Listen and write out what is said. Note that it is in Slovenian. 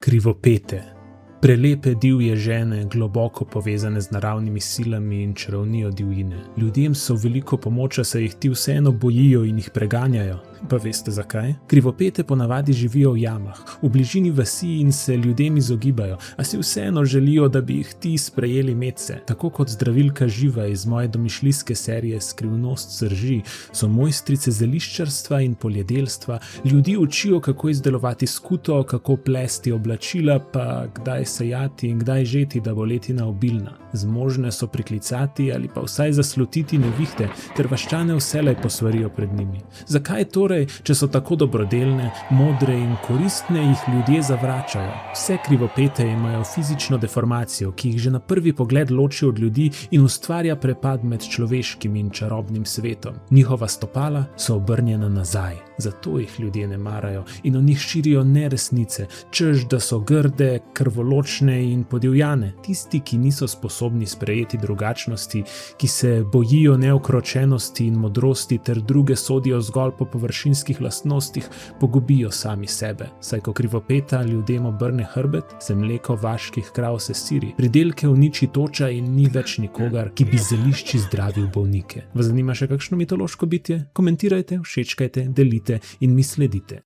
Krivopete. Prelepe divje žene, globoko povezane z naravnimi silami in čarovnijo divjine. Ljudem so veliko pomoč, a se jih ti vseeno bojijo in jih preganjajo. Pa veste zakaj? Krivopete ponavadi živijo v jamah, v bližini vasi in se ljudem izogibajo, a si vseeno želijo, da bi jih ti sprejeli medse. Tako kot zdravilka Živa iz moje domišljijske serije Skrivnost srži, so mojstrice zeliščarstva in poljedelstva ljudi učijo, kako izdelovati skuto, kako plesti oblačila, pa kdaj sejati in kdaj žeti, da bo letina obilna. Zmožne so priklicati ali pa vsaj zaslutiti nevihte, ter vaščane vselej posvarijo pred njimi. Zakaj torej, če so tako dobrodelne, modre in koristne, jih ljudje zavračajo? Vse krivopete imajo fizično deformacijo, ki jih že na prvi pogled loči od ljudi in ustvarja prepad med človeškim in čarobnim svetom. Njihova stopala so obrnjena nazaj, zato jih ljudje ne marajo in o njih širijo neresnice, češ da so grde, krvoločne in podivjane. Tisti, ki niso sposobni sprejeti drugačnosti, ki se bojijo neokročenosti in modrosti ter druge sodijo zgolj po površinskih lastnostih, pogubijo sami sebe. Saj ko krivopeta ljudem obrne hrbet, se mleko vaških krav sesiri, pridelke uniči toča in ni več nikogar, ki bi zelišči zdravil bolnike. Vas zanima še kakšno mitološko bitje? Komentirajte, všečkajte, delite in mi sledite.